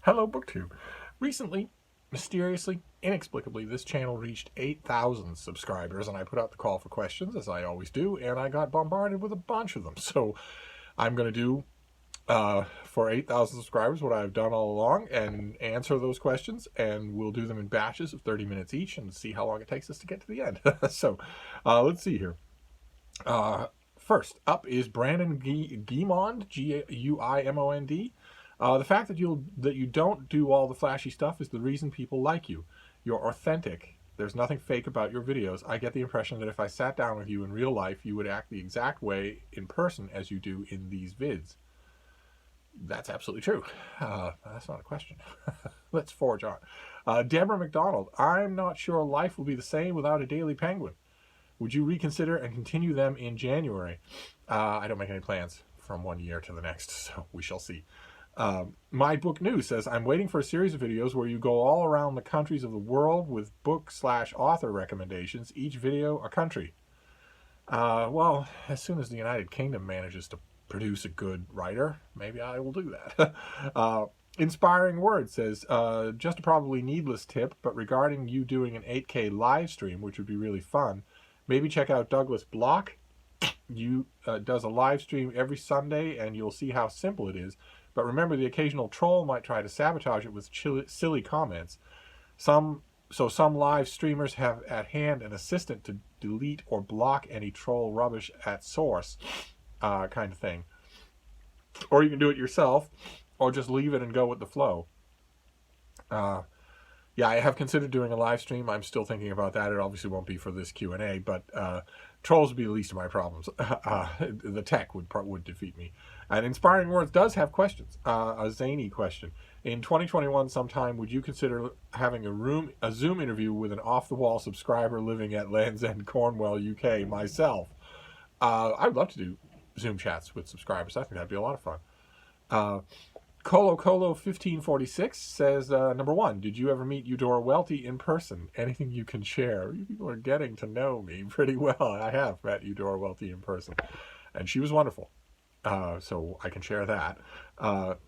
Hello, BookTube. Recently, mysteriously, inexplicably, this channel reached 8,000 subscribers, and I put out the call for questions, as I always do, and I got bombarded with a bunch of them. So I'm going to do, for 8,000 subscribers, what I've done all along, and answer those questions, and we'll do them in batches of 30 minutes each, and see how long it takes us to get to the end. So, let's see here. First up is Brandon Guimond, Guimond. The fact that you don't do all the flashy stuff is the reason people like you. You're authentic. There's nothing fake about your videos. I get the impression that if I sat down with you in real life, you would act the exact way in person as you do in these vids. That's absolutely true. That's not a question. Let's forge on. Deborah McDonald. I'm not sure life will be the same without a Daily Penguin. Would you reconsider and continue them in January? I don't make any plans from one year to the next, so we shall see. My Book News says, I'm waiting for a series of videos where you go all around the countries of the world with book/author recommendations, each video a country. Well, as soon as the United Kingdom manages to produce a good writer, maybe I will do that. Inspiring Word says, just a probably needless tip, but regarding you doing an 8K live stream, which would be really fun, maybe check out Douglas Block. You does a live stream every Sunday, and you'll see how simple it is. But remember, the occasional troll might try to sabotage it with silly comments. Some live streamers have at hand an assistant to delete or block any troll rubbish at source, kind of thing. Or you can do it yourself, or just leave it and go with the flow. Yeah, I have considered doing a live stream. I'm still thinking about that. It obviously won't be for this Q&A, but trolls would be the least of my problems. The tech would defeat me. And Inspiring Words does have questions. A zany question. In 2021 sometime, would you consider having a Zoom interview with an off-the-wall subscriber living at Land's End, Cornwall, UK, myself? I would love to do Zoom chats with subscribers. I think that'd be a lot of fun. Colo 1546 says, number one, did you ever meet Eudora Welty in person? Anything you can share? You people are getting to know me pretty well. I have met Eudora Welty in person, and she was wonderful. So I can share that.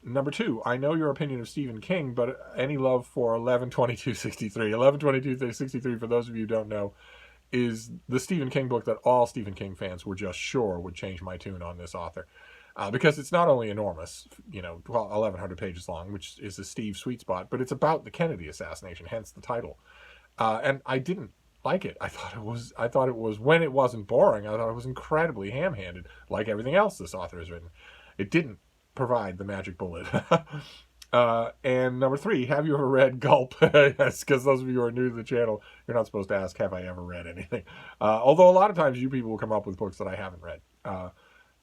Number two, I know your opinion of Stephen King, but any love for 11/22/63? 11/22/63, for those of you who don't know, is the Stephen King book that all Stephen King fans were just sure would change my tune on this author. Because it's not only enormous, 1,100 pages long, which is a Steve sweet spot, but it's about the Kennedy assassination, hence the title. And I didn't like it. I thought it was, when it wasn't boring, I thought it was incredibly ham-handed, like everything else this author has written. It didn't provide the magic bullet. And number three, have you ever read Gulp? Yes, because those of you who are new to the channel, you're not supposed to ask, have I ever read anything? Although a lot of times you people will come up with books that I haven't read.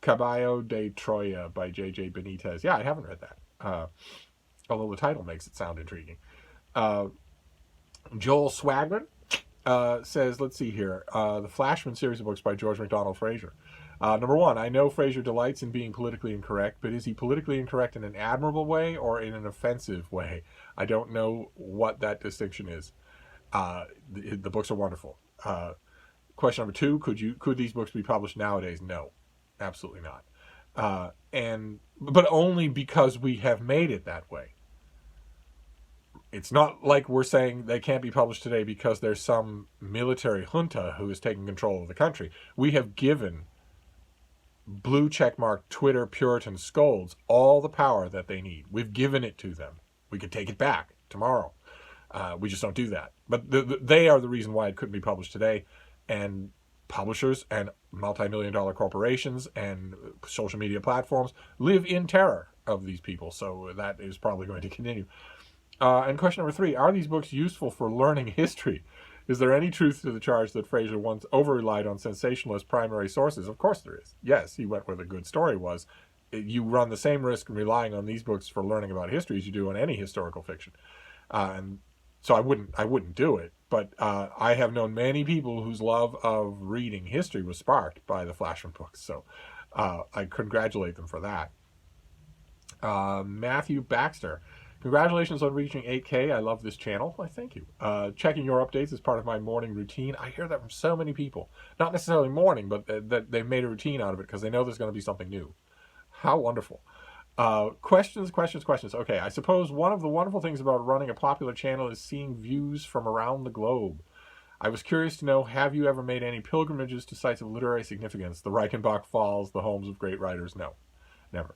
Caballo de Troya by J.J. Benitez. Yeah, I haven't read that. Although the title makes it sound intriguing. Joel Swagman says, let's see here, the Flashman series of books by George MacDonald Fraser. Number one, I know Fraser delights in being politically incorrect, but is he politically incorrect in an admirable way or in an offensive way? I don't know what that distinction is. The books are wonderful. Question number two, could these books be published nowadays? No. Absolutely not. But only because we have made it that way. It's not like we're saying they can't be published today because there's some military junta who is taking control of the country. We have given blue checkmark Twitter Puritan scolds all the power that they need. We've given it to them. We could take it back tomorrow. We just don't do that. But they are the reason why it couldn't be published today. And publishers and multi-million-dollar corporations and social media platforms live in terror of these people, so that is probably going to continue. And question number three, are these books useful for learning history? Is there any truth to the charge that Fraser once over-relied on sensationalist primary sources? Of course there is. Yes, he went where the good story was. You run the same risk in relying on these books for learning about history as you do on any historical fiction. And so I wouldn't do it. But I have known many people whose love of reading history was sparked by the Flashman books. So I congratulate them for that. Matthew Baxter. Congratulations on reaching 8K. I love this channel. Why, thank you. Checking your updates is part of my morning routine. I hear that from so many people. Not necessarily morning, but that they've made a routine out of it because they know there's going to be something new. How wonderful. Questions. Okay, I suppose one of the wonderful things about running a popular channel is seeing views from around the globe. I was curious to know, have you ever made any pilgrimages to sites of literary significance? The Reichenbach Falls, the homes of great writers? No, never.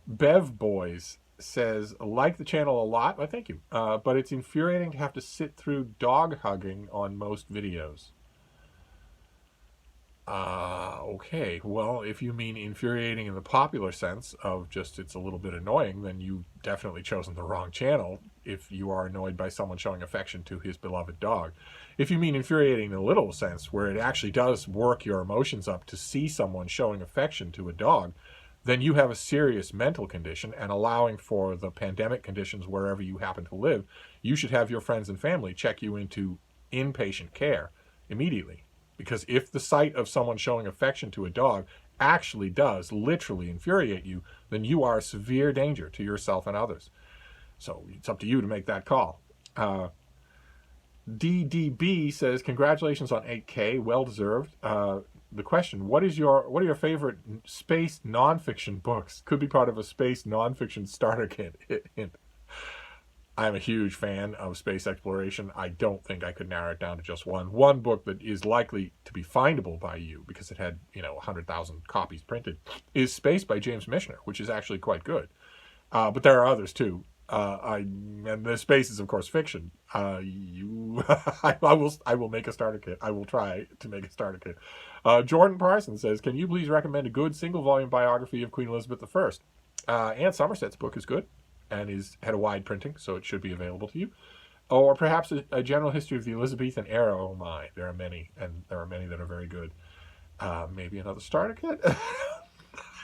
Bev Boys says, like the channel a lot. Well, thank you. But it's infuriating to have to sit through dog hugging on most videos. Okay. Well, if you mean infuriating in the popular sense of just it's a little bit annoying, then you've definitely chosen the wrong channel if you are annoyed by someone showing affection to his beloved dog. If you mean infuriating in a literal sense, where it actually does work your emotions up to see someone showing affection to a dog, then you have a serious mental condition, and allowing for the pandemic conditions wherever you happen to live, you should have your friends and family check you into inpatient care immediately. Because if the sight of someone showing affection to a dog actually does literally infuriate you, then you are a severe danger to yourself and others. So it's up to you to make that call. DDB says, congratulations on 8K, well deserved. The question, what are your favorite space nonfiction books? Could be part of a space nonfiction starter kit. Hint. I'm a huge fan of space exploration. I don't think I could narrow it down to just one. One book that is likely to be findable by you because it had, 100,000 copies printed is Space by James Michener, which is actually quite good. But there are others too. And the space is of course fiction. I will make a starter kit. I will try to make a starter kit. Jordan Parsons says, can you please recommend a good single volume biography of Queen Elizabeth I? Anne Somerset's book is good and had a wide printing, so it should be available to you. Or perhaps a general history of the Elizabethan era. Oh my, there are many, and there are many that are very good. Maybe another starter kit?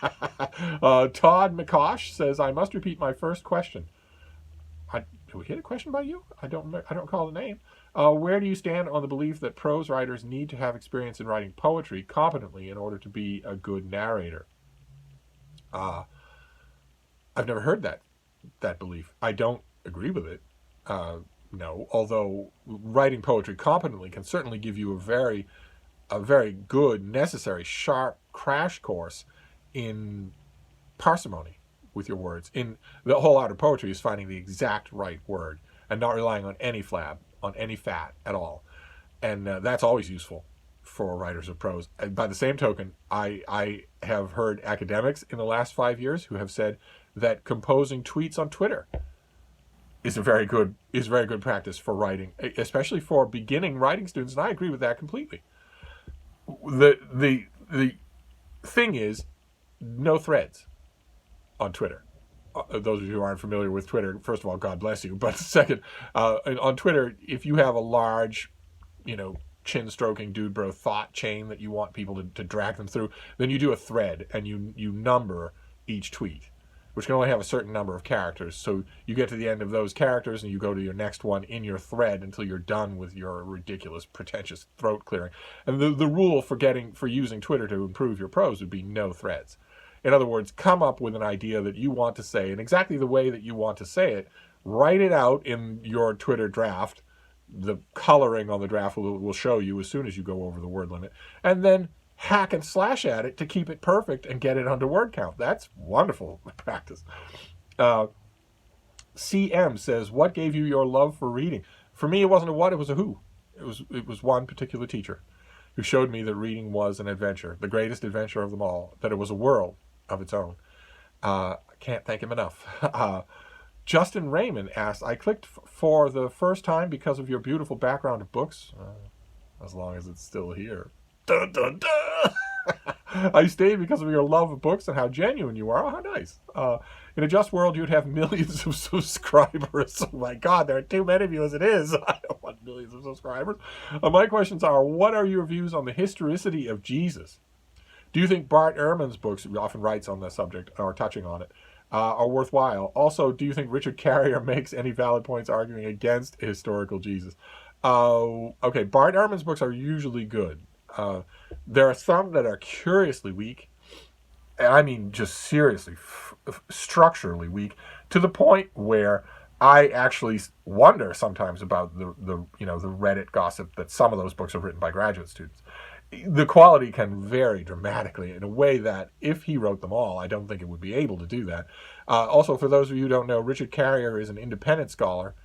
Todd McCosh says, I must repeat my first question. Did we get a question by you? I don't recall the name. Where do you stand on the belief that prose writers need to have experience in writing poetry competently in order to be a good narrator? I've never heard that belief. I don't agree with it. No, although writing poetry competently can certainly give you a very good, necessary, sharp crash course in parsimony with your words. In the whole art of poetry is finding the exact right word and not relying on any flab, on any fat at all. And that's always useful for writers of prose. And by the same token, I have heard academics in the last 5 years who have said that composing tweets on Twitter is very good practice for writing, especially for beginning writing students, and I agree with that completely. The thing is, no threads on Twitter. Those of you who aren't familiar with Twitter, first of all, God bless you. But second, on Twitter, if you have a large, chin-stroking dude bro thought chain that you want people to drag them through, then you do a thread and you number each tweet, which can only have a certain number of characters. So you get to the end of those characters and you go to your next one in your thread until you're done with your ridiculous, pretentious throat clearing. And the rule for using Twitter to improve your prose would be no threads. In other words, come up with an idea that you want to say in exactly the way that you want to say it. Write it out in your Twitter draft. The coloring on the draft will show you as soon as you go over the word limit. And then hack and slash at it to keep it perfect and get it under word count. That's wonderful practice. CM says, what gave you your love for reading? For me, it wasn't a what, it was a who. It was one particular teacher who showed me that reading was an adventure, the greatest adventure of them all, that it was a world of its own. I can't thank him enough. Justin Raymond asked, I clicked for the first time because of your beautiful background of books, as long as it's still here. Dun, dun, dun. I stayed because of your love of books and how genuine you are. Oh, how nice. In a just world, you'd have millions of subscribers. Oh my God, there are too many of you as it is. I don't want millions of subscribers. My questions are, what are your views on the historicity of Jesus? Do you think Bart Ehrman's books, he often writes on the subject, or touching on it, are worthwhile? Also, do you think Richard Carrier makes any valid points arguing against historical Jesus? Okay, Bart Ehrman's books are usually good. There are some that are curiously weak, and I mean just seriously, structurally weak, to the point where I actually wonder sometimes about the Reddit gossip that some of those books are written by graduate students. the quality can vary dramatically in a way that if he wrote them all, I don't think it would be able to do that. Also, for those of you who don't know, Richard Carrier is an independent scholar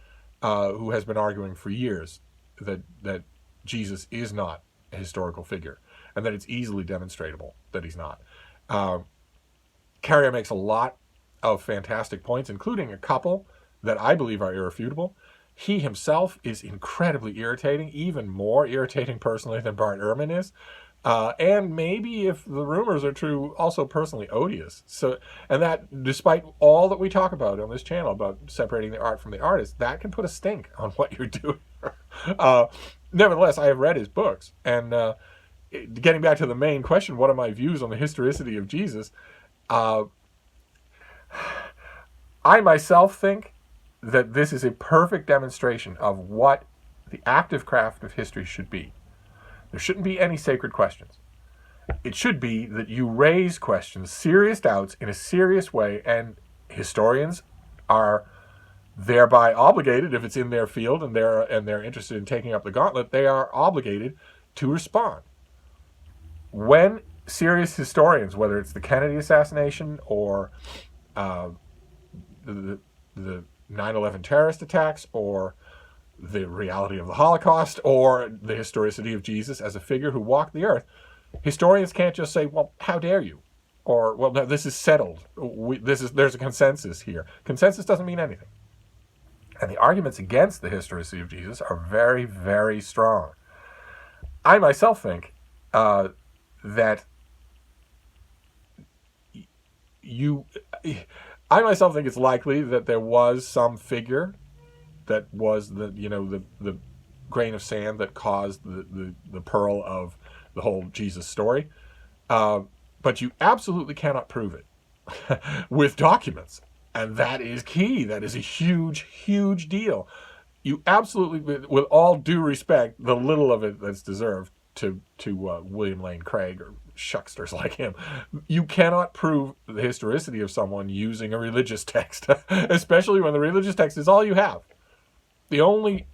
who has been arguing for years that Jesus is not a historical figure and that it's easily demonstrable that he's not. Carrier makes a lot of fantastic points, including a couple that I believe are irrefutable. He himself is incredibly irritating, even more irritating personally than Bart Ehrman is. And maybe, if the rumors are true, also personally odious. So, and that, despite all that we talk about on this channel about separating the art from the artist, that can put a stink on what you're doing. Nevertheless, I have read his books. And getting back to the main question, what are my views on the historicity of Jesus? I myself think that this is a perfect demonstration of what the active craft of history should be. There shouldn't be any sacred questions. It should be that you raise questions, serious doubts, in a serious way, and historians are thereby obligated, if it's in their field and they're interested in taking up the gauntlet, they are obligated to respond. When serious historians, whether it's the Kennedy assassination or the 9/11 terrorist attacks or the reality of the Holocaust or the historicity of Jesus as a figure who walked the earth, historians can't just say, well, how dare you? Or, well, no, this is settled. There's a consensus here. Consensus doesn't mean anything. And the arguments against the historicity of Jesus are very, very strong. I myself think that I myself think it's likely that there was some figure that was the grain of sand that caused the pearl of the whole Jesus story. But you absolutely cannot prove it with documents. And that is key. That is a huge, huge deal. You absolutely, with all due respect, the little of it that's deserved to William Lane Craig or shucksters like him, you cannot prove the historicity of someone using a religious text, especially when the religious text is all you have. The only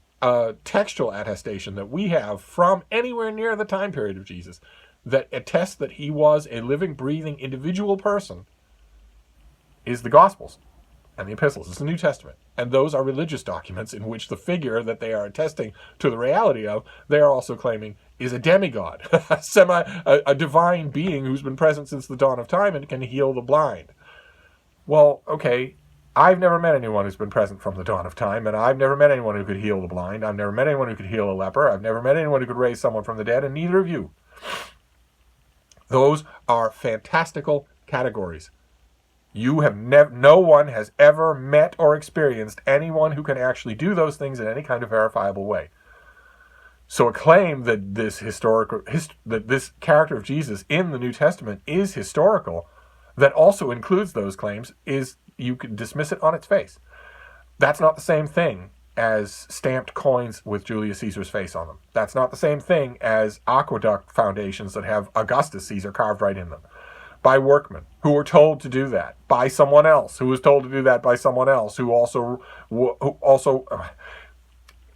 textual attestation that we have from anywhere near the time period of Jesus that attests that he was a living, breathing, individual person is the Gospels and the Epistles. It's the New Testament. And those are religious documents in which the figure that they are attesting to the reality of, they are also claiming is a demigod, a divine being who's been present since the dawn of time and can heal the blind. Well, okay, I've never met anyone who's been present from the dawn of time, and I've never met anyone who could heal the blind. I've never met anyone who could heal a leper. I've never met anyone who could raise someone from the dead, and neither of you. Those are fantastical categories. No one has ever met or experienced anyone who can actually do those things in any kind of verifiable way. So a claim that this character of Jesus in the New Testament is historical, that also includes those claims, is you can dismiss it on its face. That's not the same thing as stamped coins with Julius Caesar's face on them. That's not the same thing as aqueduct foundations that have Augustus Caesar carved right in them. By workmen who were told to do that by someone else, who was told to do that by someone else, who also.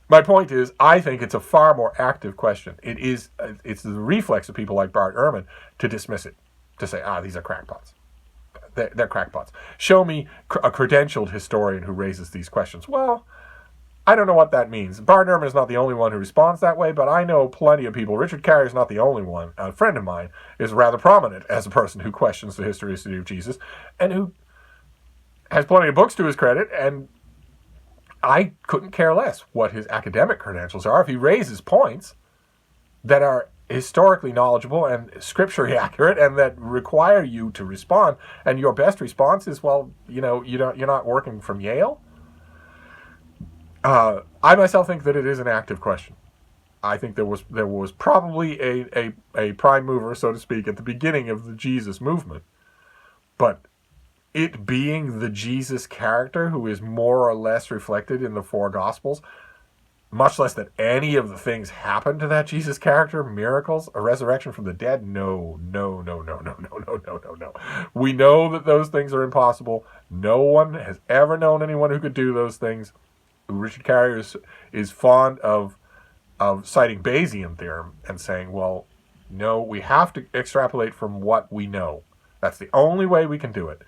My point is, I think it's a far more active question. It's the reflex of people like Bart Ehrman to dismiss it, to say, these are crackpots. They're crackpots. Show me a credentialed historian who raises these questions. Well, I don't know what that means. Bart Ehrman is not the only one who responds that way, but I know plenty of people. Richard Carrier is not the only one. A friend of mine is rather prominent as a person who questions the historicity of Jesus and who has plenty of books to his credit, and I couldn't care less what his academic credentials are if he raises points that are historically knowledgeable and scripturally accurate and that require you to respond, and your best response is, well, you're not working from Yale. I myself think that it is an active question. I think there was probably a prime mover, so to speak, at the beginning of the Jesus movement. But it being the Jesus character who is more or less reflected in the four Gospels, much less that any of the things happen to that Jesus character, miracles, a resurrection from the dead, no. We know that those things are impossible. No one has ever known anyone who could do those things. Richard Carrier is fond of citing Bayesian theorem and saying, well, No, we have to extrapolate from what we know. That's the only way we can do it.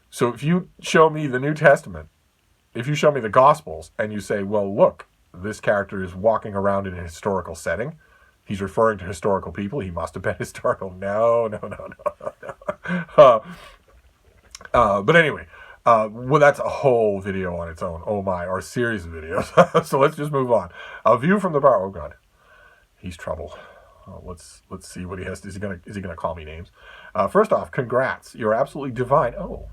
So if you show me the New Testament, if you show me the Gospels, and you say, well, look, this character is walking around in a historical setting. He's referring to historical people. He must have been historical. No. But anyway, well, that's a whole video on its own. Oh my, or a series of videos. So let's just move on. A view from the bar. Oh God, he's trouble. Let's see what he has. Is he gonna call me names? First off, congrats. You're absolutely divine. Oh.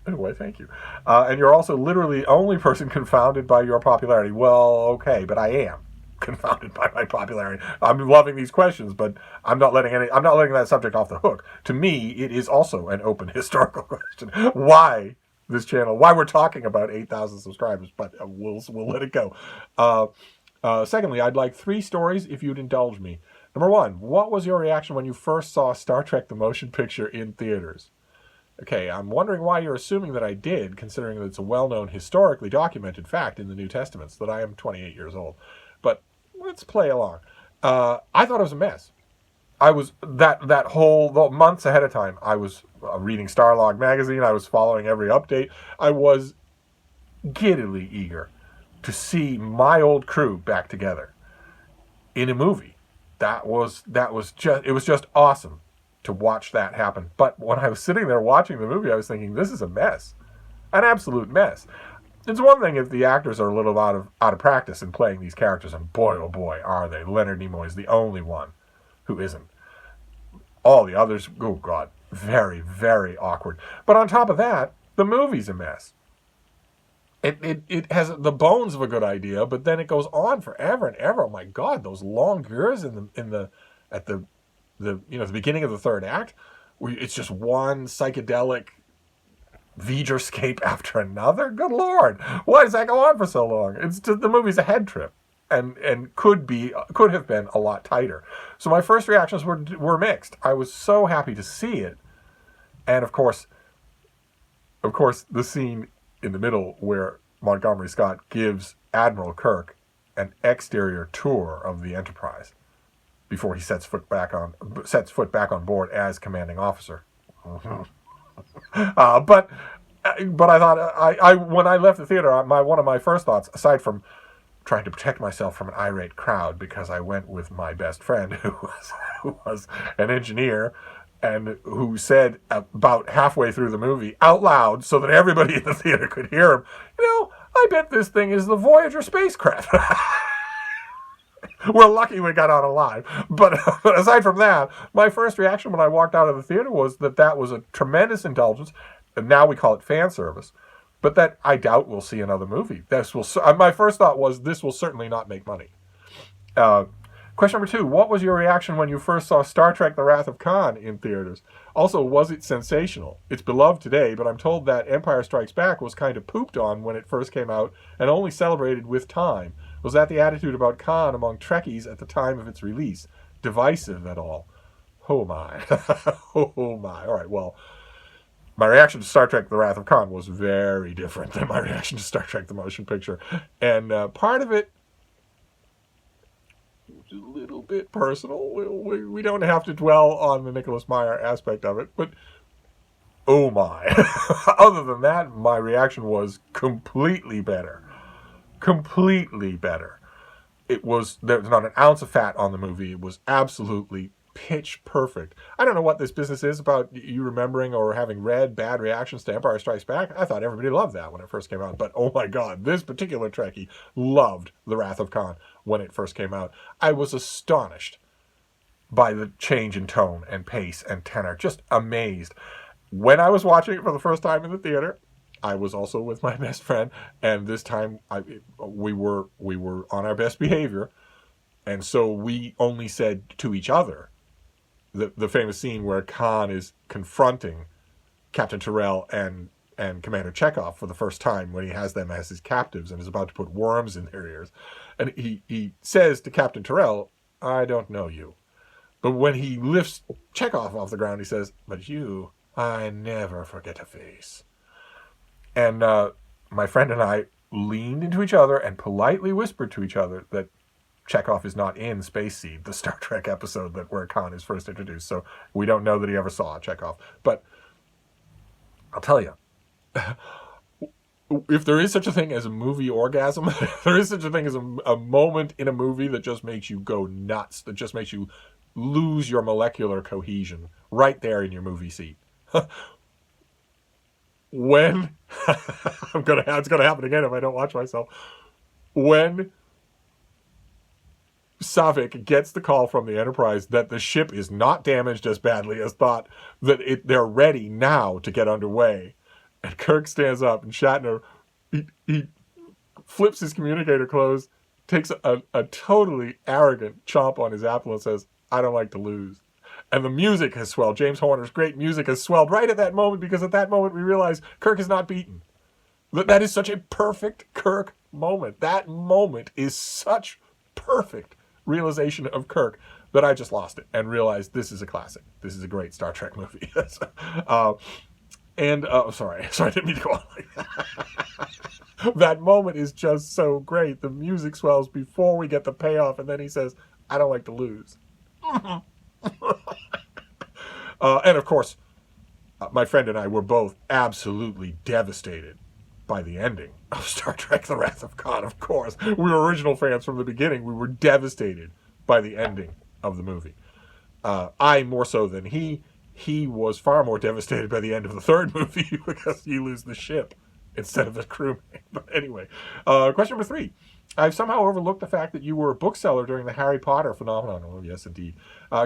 Anyway, thank you. And you're also literally the only person confounded by your popularity. Well, okay, but I am confounded by my popularity. I'm loving these questions, but I'm not letting that subject off the hook. To me, it is also an open historical question. Why this channel? Why we're talking about 8,000 subscribers? But we'll let it go. Secondly, I'd like 3 stories if you'd indulge me. Number 1, what was your reaction when you first saw Star Trek the Motion Picture in theaters? Okay, I'm wondering why you're assuming that I did, considering that it's a well-known, historically documented fact in the New Testaments that I am 28 years old. But let's play along. I thought it was a mess. I was, that whole months ahead of time, I was reading Starlog magazine. I was following every update. I was giddily eager to see my old crew back together in a movie. It was just awesome to watch that happen. But when I was sitting there watching the movie, I was thinking, this is a mess. An absolute mess. It's one thing if the actors are a little out of practice in playing these characters, and boy, oh boy, are they. Leonard Nimoy is the only one who isn't. All the others, oh God, very, very awkward. But on top of that, the movie's a mess. It has the bones of a good idea, but then it goes on forever and ever. Oh my God, those long gers at the beginning of the third act, where it's just one psychedelic V'gerscape after another. Good Lord, why does that go on for so long? It's just, the movie's a head trip, and could have been a lot tighter. So my first reactions were mixed. I was so happy to see it, and of course, the scene in the middle where Montgomery Scott gives Admiral Kirk an exterior tour of the Enterprise before he sets foot back on board as commanding officer. But I thought when I left the theater, one of my first thoughts, aside from trying to protect myself from an irate crowd, because I went with my best friend who was an engineer, and who said about halfway through the movie out loud so that everybody in the theater could hear him, I bet this thing is the Voyager spacecraft. We're lucky we got out alive. But aside from that, my first reaction when I walked out of the theater was that was a tremendous indulgence, and now we call it fan service, but that I doubt we'll see another movie. My first thought was, this will certainly not make money. Question number 2, what was your reaction when you first saw Star Trek The Wrath of Khan in theaters? Also, was it sensational? It's beloved today, but I'm told that Empire Strikes Back was kind of pooped on when it first came out and only celebrated with time. Was that the attitude about Khan among Trekkies at the time of its release? Divisive at all? Oh my. Oh my. All right, well, my reaction to Star Trek The Wrath of Khan was very different than my reaction to Star Trek The Motion Picture. And part of it, a little bit personal. We don't have to dwell on the Nicholas Meyer aspect of it, but oh my. Other than that, my reaction was completely better. Completely better. There's not an ounce of fat on the movie. It was absolutely pitch perfect. I don't know what this business is about you remembering or having read bad reactions to Empire Strikes Back. I thought everybody loved that when it first came out, but oh my God, this particular Trekkie loved The Wrath of Khan when it first came out. I was astonished by the change in tone and pace and tenor, just amazed. When I was watching it for the first time in the theater, I was also with my best friend, and this time we were on our best behavior, and so we only said to each other the famous scene where Khan is confronting Captain Terrell and Commander Chekhov for the first time when he has them as his captives and is about to put worms in their ears. And he says to Captain Terrell, "I don't know you." But when he lifts Chekhov off the ground, he says, "But you, I never forget a face." And my friend and I leaned into each other and politely whispered to each other that Chekhov is not in Space Seed, the Star Trek episode where Khan is first introduced, so we don't know that he ever saw Chekhov. But I'll tell you, if there is such a thing as a movie orgasm, there is such a thing as a moment in a movie that just makes you go nuts, that just makes you lose your molecular cohesion right there in your movie seat. When it's gonna happen again if I don't watch myself. When Saavik gets the call from the Enterprise that the ship is not damaged as badly as thought, that they're ready now to get underway, and Kirk stands up and Shatner he flips his communicator closed, takes a totally arrogant chomp on his apple and says, "I don't like to lose." And the music has swelled. James Horner's great music has swelled right at that moment, because at that moment we realize Kirk is not beaten. That is such a perfect Kirk moment. That moment is such perfect realization of Kirk that I just lost it and realized this is a classic. This is a great Star Trek movie. Sorry, I didn't mean to go on like that. That moment is just so great. The music swells before we get the payoff, and then he says, "I don't like to lose." And of course, my friend and I were both absolutely devastated by the ending of Star Trek The Wrath of Khan, of course. We were original fans from the beginning. We were devastated by the ending of the movie. I more so than he. He was far more devastated by the end of the third movie because you lose the ship instead of the crewmate. But anyway, question number 3. I've somehow overlooked the fact that you were a bookseller during the Harry Potter phenomenon. Oh, yes, indeed.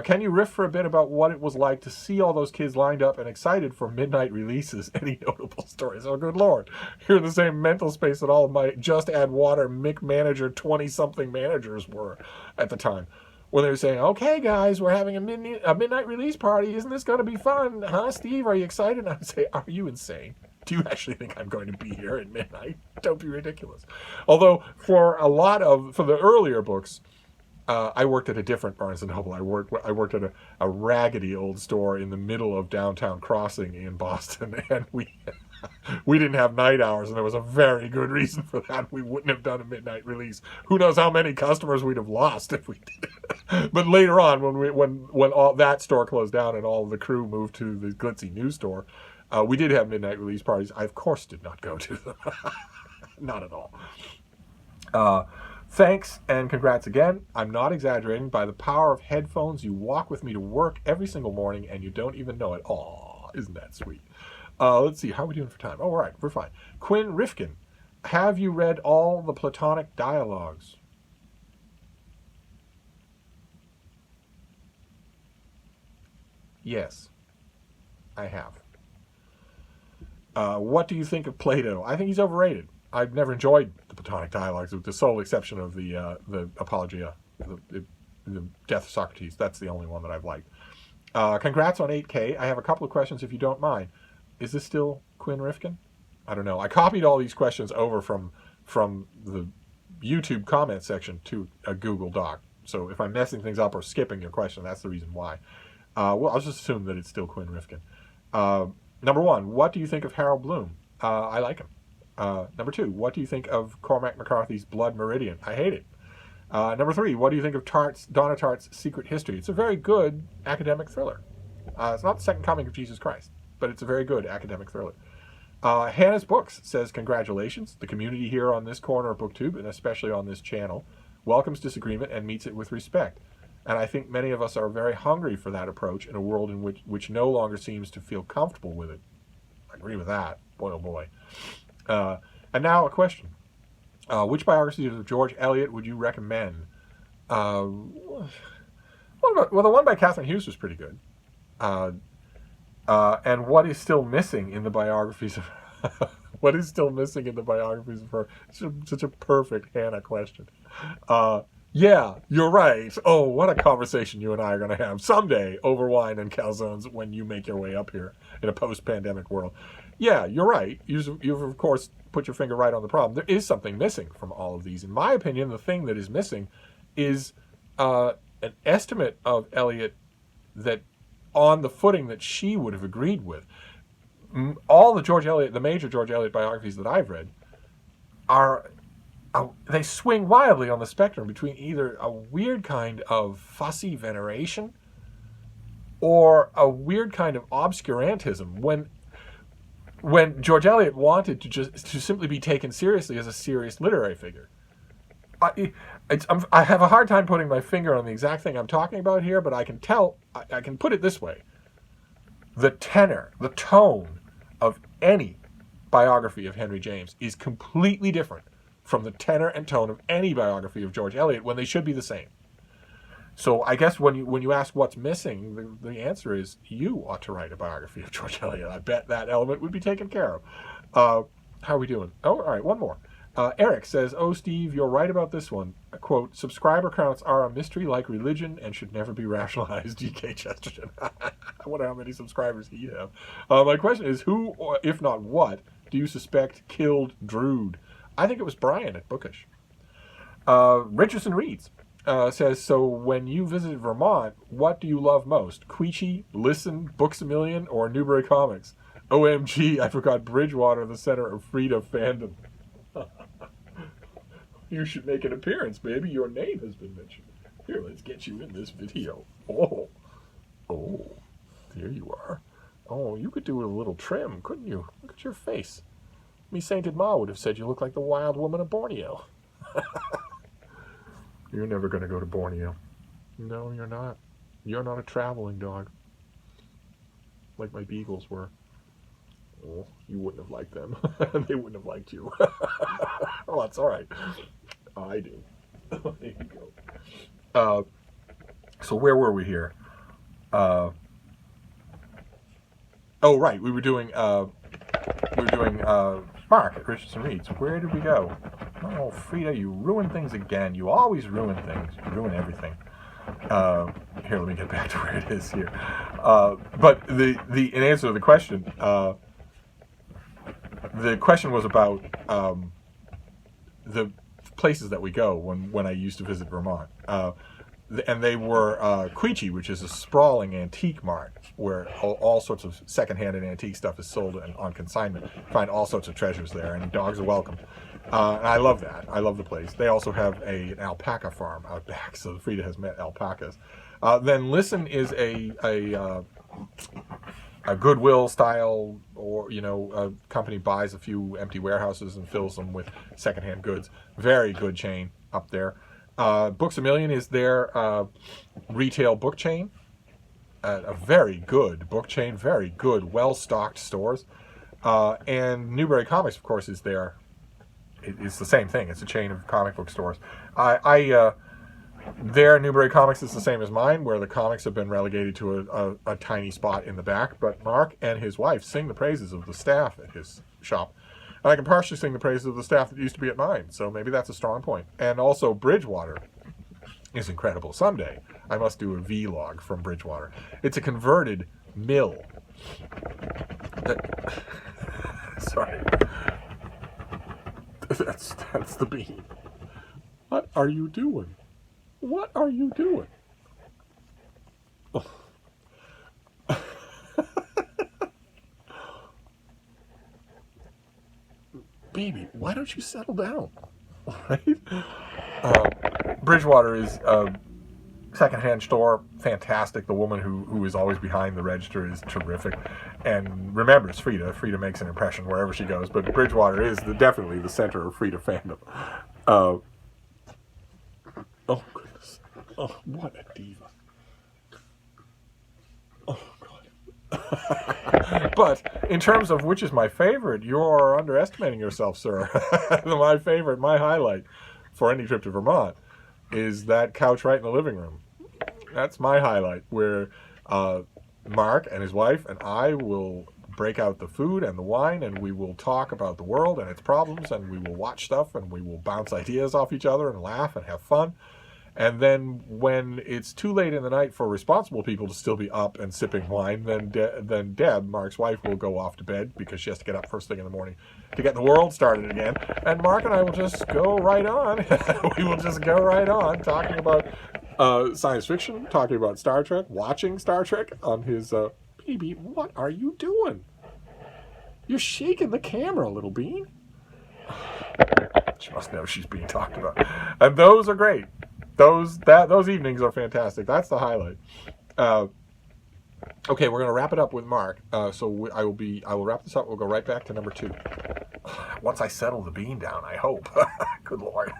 Can you riff for a bit about what it was like to see all those kids lined up and excited for midnight releases? Any notable stories? Oh, good Lord. You're in the same mental space that all of my Just Add Water Mick manager 20-something managers were at the time. When they were saying, "Okay, guys, we're having a midnight release party. Isn't this going to be fun? Huh, Steve? Are you excited?" And I would say, "Are you insane? Do you actually think I'm going to be here at midnight? Don't be ridiculous." Although for the earlier books, I worked at a different Barnes & Noble. I worked at a raggedy old store in the middle of downtown Crossing in Boston, and we didn't have night hours, and there was a very good reason for that. We wouldn't have done a midnight release. Who knows how many customers we'd have lost if we did. But later on, when all that store closed down and all of the crew moved to the glitzy news store, we did have midnight release parties. I, of course, did not go to them. Not at all. Thanks and congrats again. I'm not exaggerating. By the power of headphones, you walk with me to work every single morning, and you don't even know it. Aw, isn't that sweet? Let's see. How are we doing for time? Oh, all right. We're fine. Quinn Rifkin, have you read all the Platonic dialogues? Yes, I have. What do you think of Plato? I think he's overrated. I've never enjoyed the Platonic dialogues, with the sole exception of the Apologia, the Death of Socrates. That's the only one that I've liked. Congrats on 8K. I have a couple of questions if you don't mind. Is this still Quinn Rifkin? I don't know. I copied all these questions over from the YouTube comment section to a Google Doc. So if I'm messing things up or skipping your question, that's the reason why. Well, I'll just assume that it's still Quinn Rifkin. Number 1, what do you think of Harold Bloom? I like him. Number 2, what do you think of Cormac McCarthy's Blood Meridian? I hate it. Number 3, what do you think of Donna Tartt's Secret History? It's a very good academic thriller. It's not the second coming of Jesus Christ, but it's a very good academic thriller. Hannah's Books says, congratulations. The community here on this corner of BookTube, and especially on this channel, welcomes disagreement and meets it with respect. And I think many of us are very hungry for that approach in a world in which no longer seems to feel comfortable with it. I agree with that. Boy, oh boy. And now a question. Which biographies of George Eliot would you recommend? Well, the one by Catherine Hughes was pretty good. And what is still missing in the biographies of what is still missing in the biographies of her? Such a perfect Hannah question. Yeah, you're right. Oh, what a conversation you and I are going to have someday over wine and calzones when you make your way up here in a post-pandemic world. Yeah, you're right. You've of course put your finger right on the problem. There is something missing from all of these. In my opinion, the thing that is missing is an estimate of Eliot that on the footing that she would have agreed with. All the major George Eliot biographies that I've read are they swing wildly on the spectrum between either a weird kind of fussy veneration or a weird kind of obscurantism. When George Eliot wanted to simply be taken seriously as a serious literary figure, I have a hard time putting my finger on the exact thing I'm talking about here, but I can tell. I can put it this way: the tenor, the tone of any biography of Henry James is completely different from the tenor and tone of any biography of George Eliot, when they should be the same. So I guess when you ask what's missing, the answer is you ought to write a biography of George Eliot. I bet that element would be taken care of. How are we doing? Oh, all right, one more. Eric says, "Oh, Steve, you're right about this one. Quote, subscriber counts are a mystery like religion and should never be rationalized." G.K. Chesterton. I wonder how many subscribers he'd have. My question is, who, or if not what, do you suspect killed Drood? I think it was Brian at Bookish. Richardson Reads says, "So when you visited Vermont, what do you love most? Queechy, Listen, Books A Million, or Newbury Comics? OMG, I forgot Bridgewater, the center of Frida fandom." You should make an appearance, baby. Your name has been mentioned. Here, let's get you in this video. Oh, there you are. Oh, you could do with a little trim, couldn't you? Look at your face. Me sainted ma would have said you look like the wild woman of Borneo. You're never going to go to Borneo. No, you're not. You're not a traveling dog. Like my beagles were. Oh, you wouldn't have liked them. They wouldn't have liked you. Well, that's all right. I do. There you go. So where were we here? Oh, right. We were doing Mark at Richardson Reads. Where did we go? Oh, Frida, you ruin things again. You always ruin things. You ruin everything. Here, let me get back to where it is here. But in answer to the question, the question was about the places that we go when I used to visit Vermont. And they were Queechy, which is a sprawling antique mart where all sorts of secondhand and antique stuff is sold on consignment. You find all sorts of treasures there, and dogs are welcome. And I love that. I love the place. They also have an alpaca farm out back, so Frida has met alpacas. Then Listen is a Goodwill style, or a company buys a few empty warehouses and fills them with secondhand goods. Very good chain up there. Books A Million is their retail book chain. A very good book chain, very good, well-stocked stores. And Newbury Comics, of course, is there. It's the same thing. It's a chain of comic book stores. Their Newbury Comics is the same as mine, where the comics have been relegated to a tiny spot in the back. But Mark and his wife sing the praises of the staff at his shop. And I can partially sing the praises of the staff that used to be at mine, so maybe that's a strong point. And also, Bridgewater is incredible. Someday, I must do a vlog from Bridgewater. It's a converted mill. Sorry. That's the bean. What are you doing? What are you doing? Oh. Baby, why don't you settle down? Right? Bridgewater is a secondhand store, fantastic. The woman who is always behind the register is terrific, and remembers Frida. Frida makes an impression wherever she goes, but Bridgewater is definitely the center of Frida fandom. Oh goodness! Oh, what a diva! Oh God! But in terms of which is my favorite, you're underestimating yourself, sir. My highlight for any trip to Vermont is that couch right in the living room. That's my highlight, where Mark and his wife and I will break out the food and the wine, and we will talk about the world and its problems, and we will watch stuff, and we will bounce ideas off each other and laugh and have fun. And then when it's too late in the night for responsible people to still be up and sipping wine, then Deb, Mark's wife, will go off to bed because she has to get up first thing in the morning to get the world started again. And Mark and I will just go right on. We will just go right on talking about science fiction, talking about Star Trek, watching Star Trek on his... Baby, what are you doing? You're shaking the camera, little bean. She must know she's being talked about. And those are great. Those evenings are fantastic. That's the highlight. Okay, we're going to wrap it up with Mark. I will wrap this up. We'll go right back to number 2. Once I settle the bean down, I hope. Good Lord.